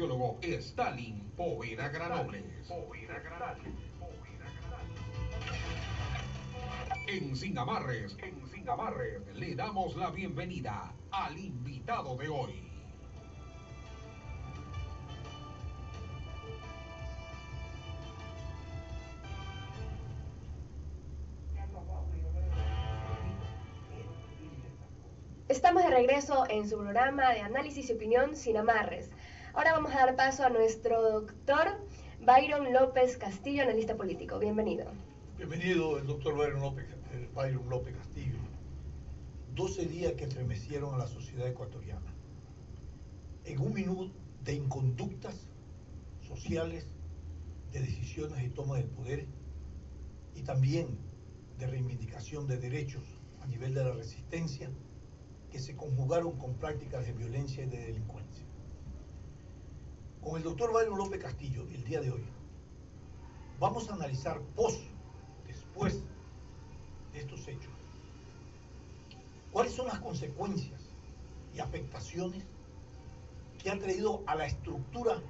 sociólogo Stalin Poveda Granobles. En Sin Amarres, le damos la bienvenida al invitado de hoy. Estamos de regreso en su programa de análisis y opinión Sin Amarres. Ahora vamos a dar paso a nuestro doctor Byron López Castillo, analista político. Bienvenido. Bienvenido, el doctor Byron López Castillo. 12 días que estremecieron a la sociedad ecuatoriana. En un minuto de inconductas sociales, de decisiones y toma del poder, y también de reivindicación de derechos a nivel de la resistencia, que se conjugaron con prácticas de violencia y de delincuencia. Con el doctor Byron López Castillo, el día de hoy, vamos a analizar después de estos hechos, cuáles son las consecuencias y afectaciones que ha traído a la estructura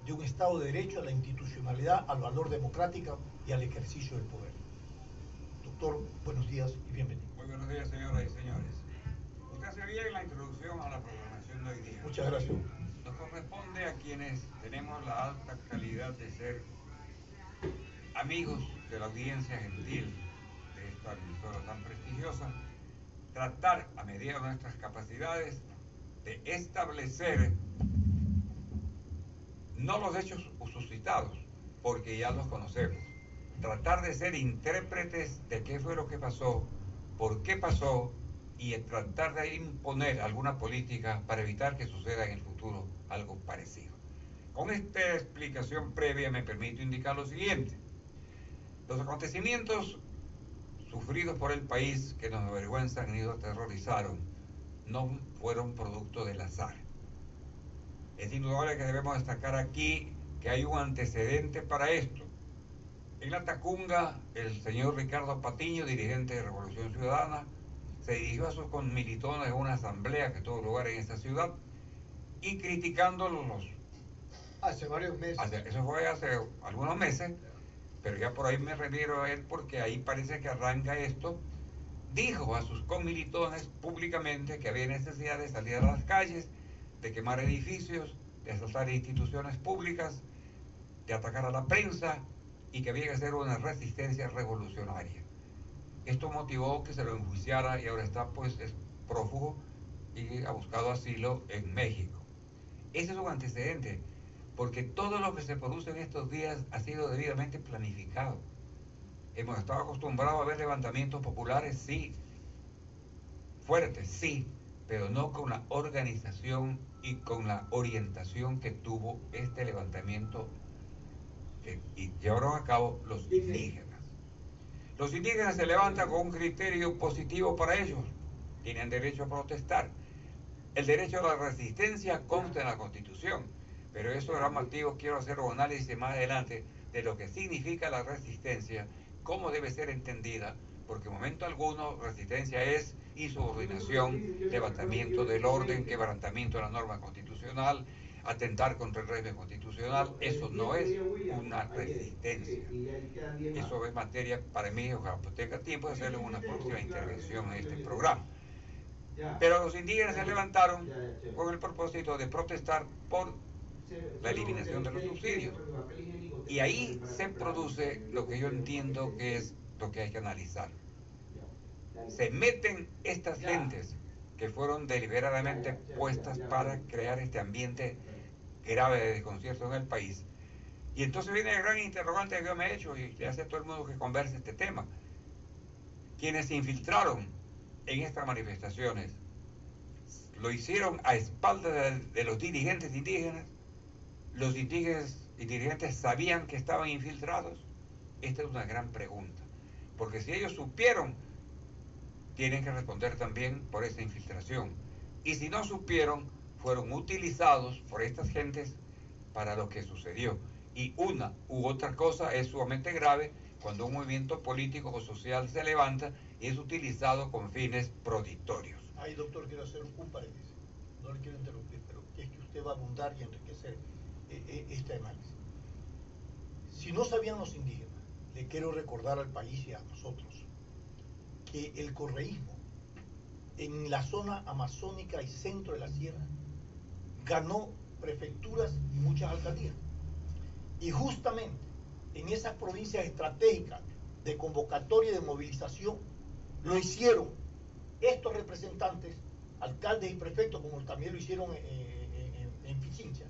de un Estado de Derecho, a la institucionalidad, al valor democrático y al ejercicio del poder. Doctor, buenos días y bienvenido. Muy buenos días, señoras y señores. Usted hace bien la introducción a la programación de hoy día. Muchas gracias. Nos corresponde a quienes tenemos la alta calidad de ser amigos de la audiencia gentil de esta emisora tan prestigiosa, tratar a medida de nuestras capacidades de establecer no los hechos suscitados, porque ya los conocemos, tratar de ser intérpretes de qué fue lo que pasó, por qué pasó, y tratar de imponer alguna política para evitar que suceda en el futuro algo parecido. Con esta explicación previa me permito indicar lo siguiente. Los acontecimientos sufridos por el país que nos avergüenzan y nos aterrorizaron no fueron producto del azar. Es indudable que debemos destacar aquí que hay un antecedente para esto. En la Tacunga, el señor Ricardo Patiño, dirigente de Revolución Ciudadana, se dirigió a sus conmilitones en una asamblea que tuvo lugar en esta ciudad y criticándolos. Hace varios meses. Eso fue hace algunos meses, pero ya por ahí me refiero a él porque ahí parece que arranca esto. Dijo a sus conmilitones públicamente que había necesidad de salir a las calles, de quemar edificios, de asaltar instituciones públicas, de atacar a la prensa y que había que hacer una resistencia revolucionaria. Esto motivó que se lo enjuiciara y ahora está pues es prófugo y ha buscado asilo en México. Ese es un antecedente, porque todo lo que se produce en estos días ha sido debidamente planificado. Hemos estado acostumbrados a ver levantamientos populares, sí, fuertes, sí, pero no con la organización y con la orientación que tuvo este levantamiento que llevaron a cabo los indígenas. Los indígenas se levantan con un criterio positivo para ellos. Tienen derecho a protestar. El derecho a la resistencia consta en la Constitución, pero eso era motivo. Quiero hacer un análisis más adelante de lo que significa la resistencia, cómo debe ser entendida, porque en momento alguno resistencia es insubordinación, levantamiento del orden, quebrantamiento de la norma constitucional, atentar contra el régimen constitucional. Eso no es una resistencia. Eso es materia para mí, ojalá tenga tiempo de hacerlo en una próxima intervención en este programa. Pero los indígenas se levantaron con el propósito de protestar por la eliminación de los subsidios. Y ahí se produce lo que yo entiendo que es lo que hay que analizar. Se meten estas gentes que fueron deliberadamente puestas para crear este ambiente grave de desconcierto en el país. Y entonces viene el gran interrogante que yo me he hecho y le hace a todo el mundo que converse este tema. Quienes se infiltraron en estas manifestaciones, ¿lo hicieron a espaldas de los dirigentes indígenas? ¿Los indígenas y dirigentes sabían que estaban infiltrados? Esta es una gran pregunta, porque si ellos supieron, tienen que responder también por esa infiltración. Y si no supieron, fueron utilizados por estas gentes para lo que sucedió. Y una u otra cosa es sumamente grave cuando un movimiento político o social se levanta y es utilizado con fines proditorios. Ahí, doctor, quiero hacer un paréntesis. No le quiero interrumpir, pero es que usted va a abundar y enriquecer este análisis. Si no sabían los indígenas, le quiero recordar al país y a nosotros que el correísmo en la zona amazónica y centro de la sierra ganó prefecturas y muchas alcaldías. Y justamente en esas provincias estratégicas de convocatoria y de movilización lo hicieron estos representantes, alcaldes y prefectos, como también lo hicieron en Pichincha,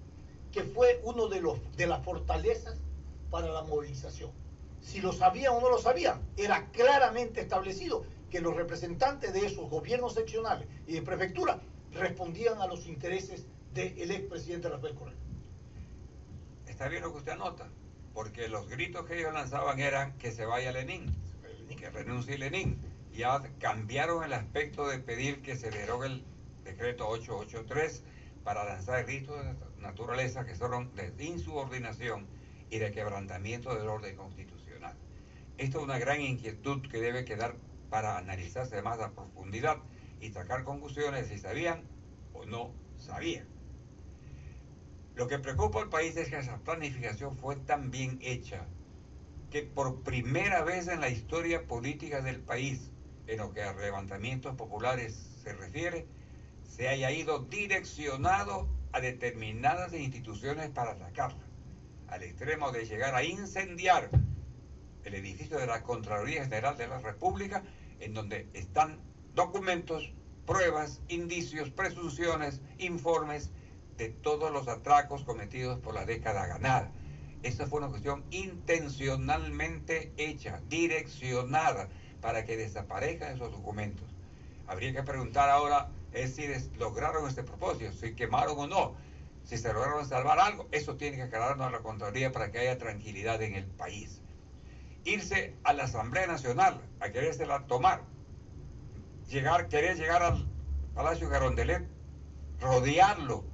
que fue uno de las fortalezas para la movilización. Si lo sabían o no lo sabían, era claramente establecido que los representantes de esos gobiernos seccionales y de prefectura respondían a los intereses del expresidente Rafael Correa. Está bien lo que usted anota, porque los gritos que ellos lanzaban eran que se vaya Lenin, que renuncie Lenin. Ya cambiaron el aspecto de pedir que se derogue el decreto 883 para lanzar gritos de naturaleza que son de insubordinación y de quebrantamiento del orden constitucional. Esto es una gran inquietud que debe quedar para analizarse más a profundidad y sacar conclusiones si sabían o no sabían. Lo que preocupa al país es que esa planificación fue tan bien hecha que por primera vez en la historia política del país, en lo que a levantamientos populares se refiere, se haya ido direccionado a determinadas instituciones para atacarlas, al extremo de llegar a incendiar el edificio de la Contraloría General de la República, en donde están documentos, pruebas, indicios, presunciones, informes de todos los atracos cometidos por la década ganada. Esta fue una cuestión intencionalmente hecha, direccionada, para que desaparezcan esos documentos. Habría que preguntar ahora si lograron este propósito, si quemaron o no, si se lograron salvar algo. Eso tiene que aclararnos a la Contraloría para que haya tranquilidad en el país. Irse a la Asamblea Nacional a querérsela tomar, querer llegar al Palacio Carondelet, rodearlo,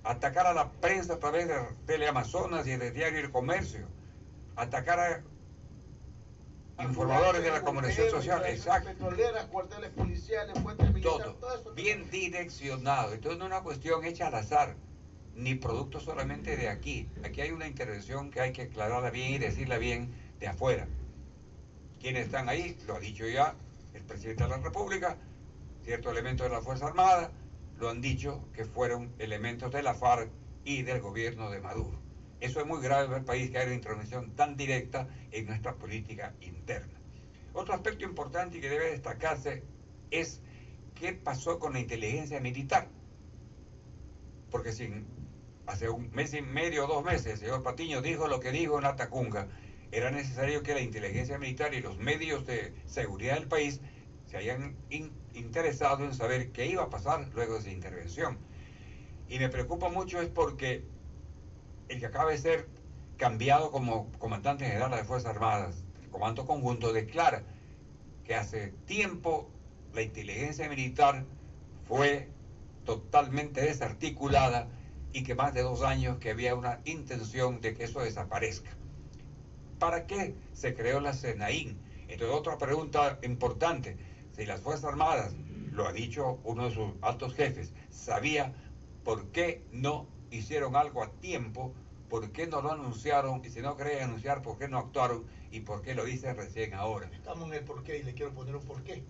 atacar a la prensa a través de Teleamazonas y de Diario El Comercio, atacar a informadores de la comunicación social, exacto, petroleras, cuarteles policiales, fuentes militares, todo eso bien direccionado. Entonces no es una cuestión hecha al azar, ni producto solamente de aquí. Aquí hay una intervención que hay que aclararla bien y decirla bien de afuera. ¿Quiénes están ahí? Lo ha dicho ya el presidente de la República, ciertos elementos de la Fuerza Armada, lo han dicho que fueron elementos de la FARC y del gobierno de Maduro. Eso es muy grave para el país, que haya una intervención tan directa en nuestra política interna. Otro aspecto importante y que debe destacarse es qué pasó con la inteligencia militar. Porque si hace un mes y medio o 2 meses el señor Patiño dijo lo que dijo en la Tacunga, era necesario que la inteligencia militar y los medios de seguridad del país se hayan interesado en saber qué iba a pasar luego de esa intervención. Y me preocupa mucho es porque el que acaba de ser cambiado como comandante general de las Fuerzas Armadas, el Comando Conjunto, declara que hace tiempo la inteligencia militar fue totalmente desarticulada y que más de 2 años que había una intención de que eso desaparezca. ¿Para qué se creó la SENAIN? Entonces, otra pregunta importante: si las Fuerzas Armadas, lo ha dicho uno de sus altos jefes, sabía por qué no hicieron algo a tiempo, por qué no lo anunciaron, y si no querían anunciar, por qué no actuaron y por qué lo dicen recién ahora. Estamos en el porqué y le quiero poner un porqué.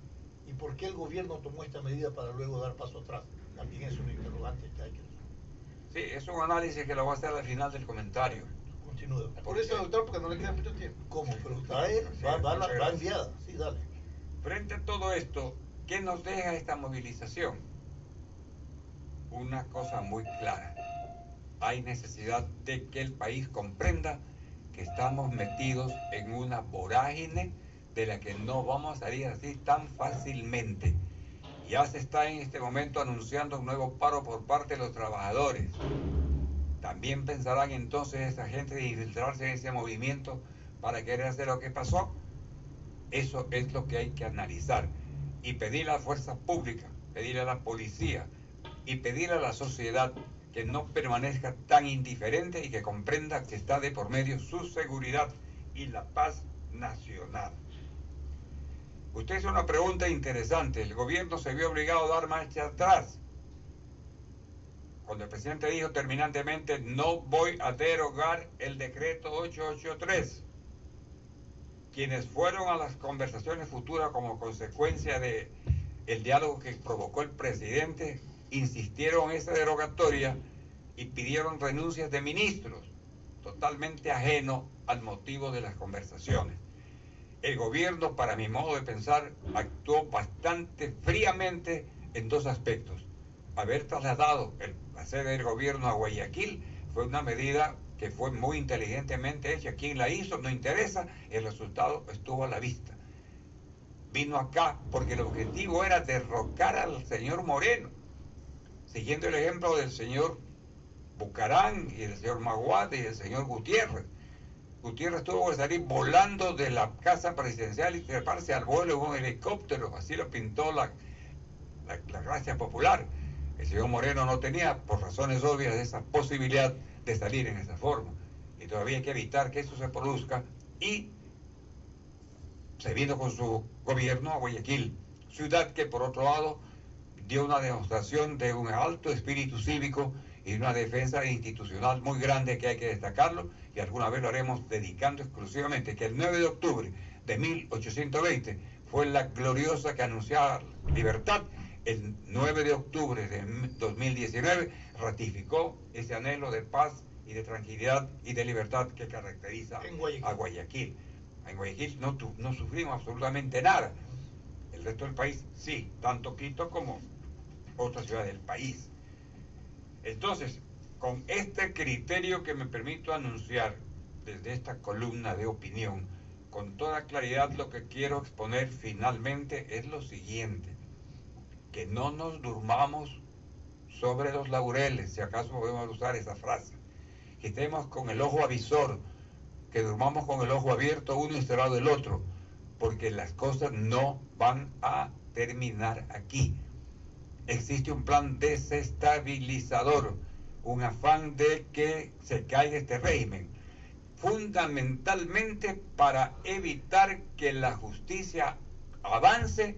¿Y por qué el gobierno tomó esta medida para luego dar paso atrás? También es un interrogante que hay que resolver. Sí, es un análisis que lo va a hacer al final del comentario. Continúe. Por eso, doctor, porque no le queda mucho tiempo. ¿Cómo? Pero va enviada. Sí, dale. Frente a todo esto, ¿qué nos deja esta movilización? Una cosa muy clara: hay necesidad de que el país comprenda que estamos metidos en una vorágine de la que no vamos a salir así tan fácilmente. Ya se está en este momento anunciando un nuevo paro por parte de los trabajadores. ¿También pensarán entonces esa gente de infiltrarse en ese movimiento para querer hacer lo que pasó? Eso es lo que hay que analizar y pedir a la fuerza pública, pedir a la policía y pedir a la sociedad que no permanezca tan indiferente y que comprenda que está de por medio su seguridad y la paz nacional. Usted hizo una pregunta interesante: ¿el gobierno se vio obligado a dar marcha atrás? cuando el presidente dijo terminantemente: no voy a derogar el decreto 883, quienes fueron a las conversaciones futuras como consecuencia de el diálogo que provocó el presidente, insistieron en esa derogatoria y pidieron renuncias de ministros, totalmente ajeno al motivo de las conversaciones. El gobierno, para mi modo de pensar, actuó bastante fríamente en dos aspectos. Haber trasladado la sede del gobierno a Guayaquil fue una medida que fue muy inteligentemente hecha. ¿Quién la hizo? No interesa, el resultado estuvo a la vista. Vino acá porque el objetivo era derrocar al señor Moreno, siguiendo el ejemplo del señor Bucarán y del señor Maguate y del señor Gutiérrez. Gutiérrez tuvo que salir volando de la casa presidencial y treparse al vuelo en un helicóptero, así lo pintó la Gracia Popular. El señor Moreno no tenía, por razones obvias, esa posibilidad de salir en esa forma. Y todavía hay que evitar que eso se produzca, y se vino con su gobierno a Guayaquil, ciudad que por otro lado dio una demostración de un alto espíritu cívico y una defensa institucional muy grande que hay que destacarlo, y alguna vez lo haremos dedicando exclusivamente que el 9 de octubre de 1820 fue la gloriosa que anunciaba libertad. El 9 de octubre de 2019 ratificó ese anhelo de paz y de tranquilidad y de libertad que caracteriza a Guayaquil. En Guayaquil no sufrimos absolutamente nada. El resto del país sí, tanto Quito como otras ciudades del país. Entonces, con este criterio que me permito anunciar desde esta columna de opinión, con toda claridad lo que quiero exponer finalmente es lo siguiente: que no nos durmamos sobre los laureles, si acaso podemos usar esa frase, que estemos con el ojo avisor, que durmamos con el ojo abierto uno y cerrado el otro, porque las cosas no van a terminar aquí. Existe un plan desestabilizador, un afán de que se caiga este régimen, fundamentalmente para evitar que la justicia avance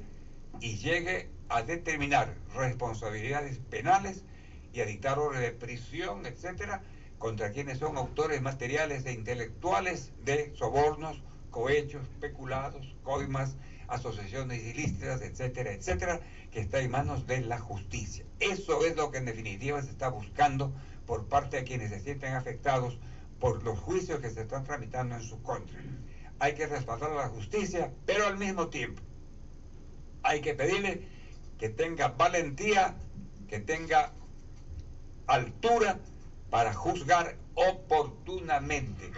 y llegue a determinar responsabilidades penales y a dictar orden de prisión, etcétera, contra quienes son autores materiales e intelectuales de sobornos, cohechos, peculados, coimas, asociaciones ilícitas, etcétera, etcétera, que está en manos de la justicia. Eso es lo que en definitiva se está buscando por parte de quienes se sienten afectados por los juicios que se están tramitando en su contra. Hay que respaldar a la justicia, pero al mismo tiempo hay que pedirle que tenga valentía, que tenga altura para juzgar oportunamente.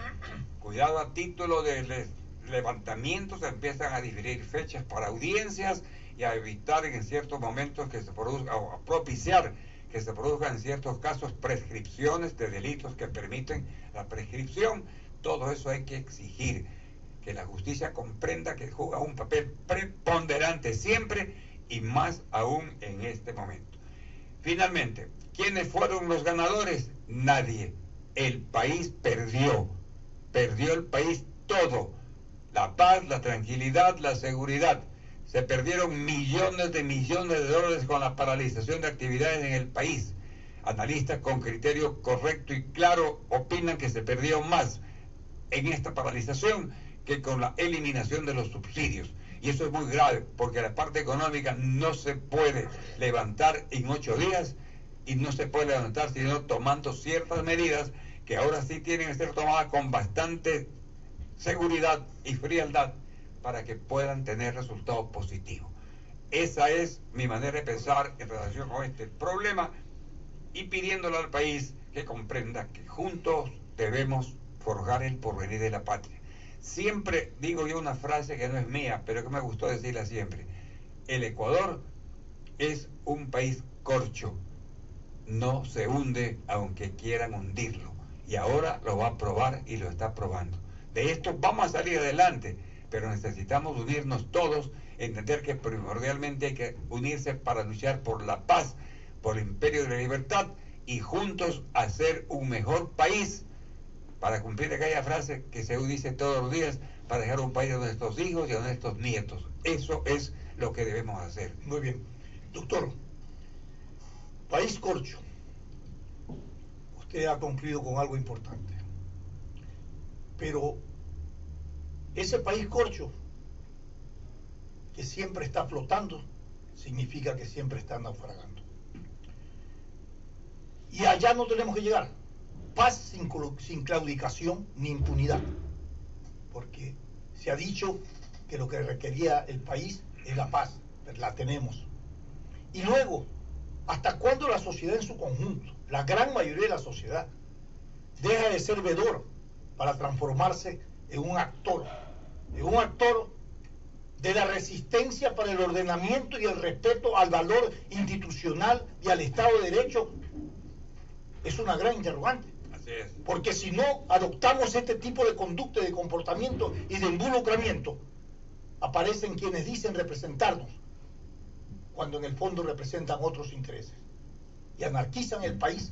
Cuidado, a título de levantamientos se empiezan a diferir fechas para audiencias y a evitar en ciertos momentos que se produzca, o a propiciar que se produzcan en ciertos casos prescripciones de delitos que permiten la prescripción. Todo eso hay que exigir, que la justicia comprenda que juega un papel preponderante siempre, y más aún en este momento. Finalmente, ¿quiénes fueron los ganadores? Nadie. El país perdió el país todo: la paz, la tranquilidad, la seguridad. Se perdieron millones de dólares con la paralización de actividades en el país. Analistas con criterio correcto y claro opinan que se perdió más en esta paralización que con la eliminación de los subsidios. Y eso es muy grave, porque la parte económica no se puede levantar en 8 días, y no se puede levantar sino tomando ciertas medidas que ahora sí tienen que ser tomadas con bastante seguridad y frialdad para que puedan tener resultados positivos. Esa es mi manera de pensar en relación con este problema, y pidiéndole al país que comprenda que juntos debemos forjar el porvenir de la patria. Siempre digo yo una frase que no es mía, pero que me gustó decirla siempre: el Ecuador es un país corcho, no se hunde aunque quieran hundirlo, y ahora lo va a probar y lo está probando. De esto vamos a salir adelante, pero necesitamos unirnos todos, entender que primordialmente hay que unirse para luchar por la paz, por el imperio de la libertad, y juntos hacer un mejor país, para cumplir aquella frase que se dice todos los días, para dejar un país a nuestros hijos y a nuestros nietos. Eso es lo que debemos hacer. Muy bien. Doctor, país corcho, Usted ha concluido con algo importante. Pero ese país corcho, que siempre está flotando, significa que siempre está naufragando. Y allá no tenemos que llegar. Paz sin claudicación ni impunidad. Porque se ha dicho que lo que requería el país es la paz, pero la tenemos. Y luego, ¿hasta cuándo la sociedad en su conjunto, la gran mayoría de la sociedad, deja de ser vedor para transformarse en un actor de la resistencia para el ordenamiento y el respeto al valor institucional y al Estado de Derecho? Es una gran interrogante. Así es. Porque si no adoptamos este tipo de conducta, de comportamiento y de involucramiento, aparecen quienes dicen representarnos, cuando en el fondo representan otros intereses, y anarquizan el país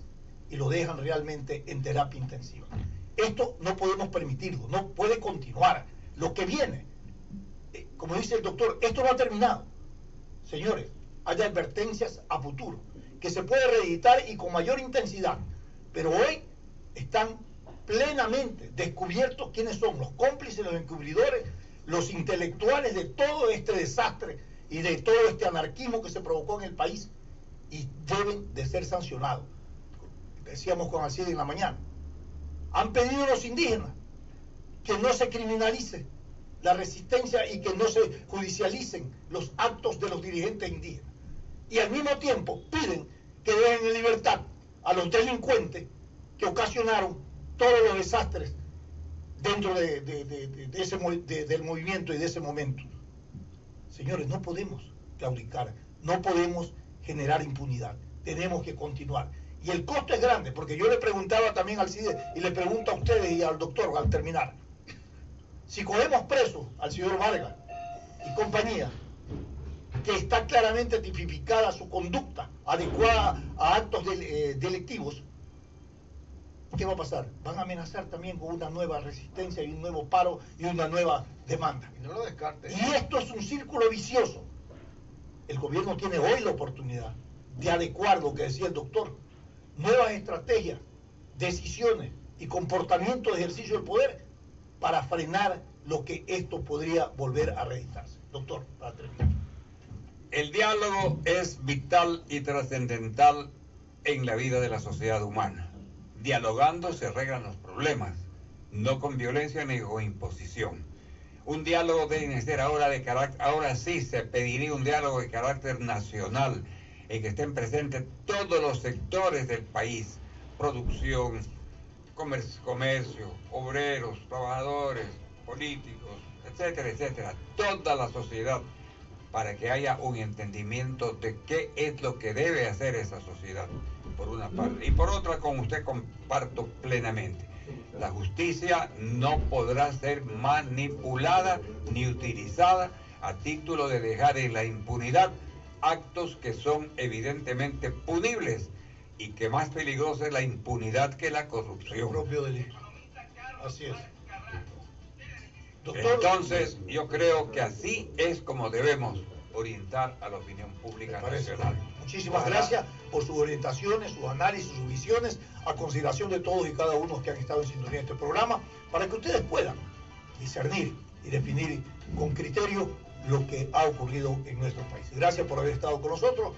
y lo dejan realmente en terapia intensiva. Esto no podemos permitirlo, no puede continuar. Lo que viene, como dice el doctor, esto no ha terminado. Señores, hay advertencias a futuro, que se puede reeditar y con mayor intensidad, pero hoy están plenamente descubiertos quiénes son los cómplices, los encubridores, los intelectuales de todo este desastre y de todo este anarquismo que se provocó en el país, y deben de ser sancionados. Decíamos con Alcide en la mañana, han pedido los indígenas que no se criminalice la resistencia y que no se judicialicen los actos de los dirigentes indígenas, y al mismo tiempo piden que dejen en libertad a los delincuentes que ocasionaron todos los desastres dentro del movimiento y de ese momento. Señores, no podemos claudicar, no podemos generar impunidad, tenemos que continuar. Y el costo es grande, porque yo le preguntaba también al CIDE, y le pregunto a ustedes y al doctor al terminar, si cogemos preso al señor Vargas y compañía, que está claramente tipificada su conducta adecuada a actos delictivos, ¿qué va a pasar? Van a amenazar también con una nueva resistencia y un nuevo paro y una nueva demanda. Y no lo descarte. Y esto es un círculo vicioso. El gobierno tiene hoy la oportunidad de adecuar lo que decía el doctor, nuevas estrategias, decisiones y comportamiento de ejercicio del poder para frenar lo que esto podría volver a reeditarse. Doctor, para terminar. El diálogo es vital y trascendental en la vida de la sociedad humana. Dialogando se arreglan los problemas, no con violencia ni con imposición. Un diálogo debe ser ahora sí se pediría un diálogo de carácter nacional, en que estén presentes todos los sectores del país, producción, comercio, obreros, trabajadores, políticos, etcétera, etcétera, toda la sociedad, para que haya un entendimiento de qué es lo que debe hacer esa sociedad, por una parte. Y por otra, con usted comparto plenamente. La justicia no podrá ser manipulada ni utilizada a título de dejar en la impunidad actos que son evidentemente punibles, y que más peligrosa es la impunidad que la corrupción. El propio delito. Así es. Doctor, entonces, yo creo que así es como debemos orientar a la opinión pública nacional. Muchísimas gracias por sus orientaciones, sus análisis, sus visiones, a consideración de todos y cada uno que han estado en sintonía de este programa, para que ustedes puedan discernir y definir con criterio lo que ha ocurrido en nuestro país. Gracias por haber estado con nosotros.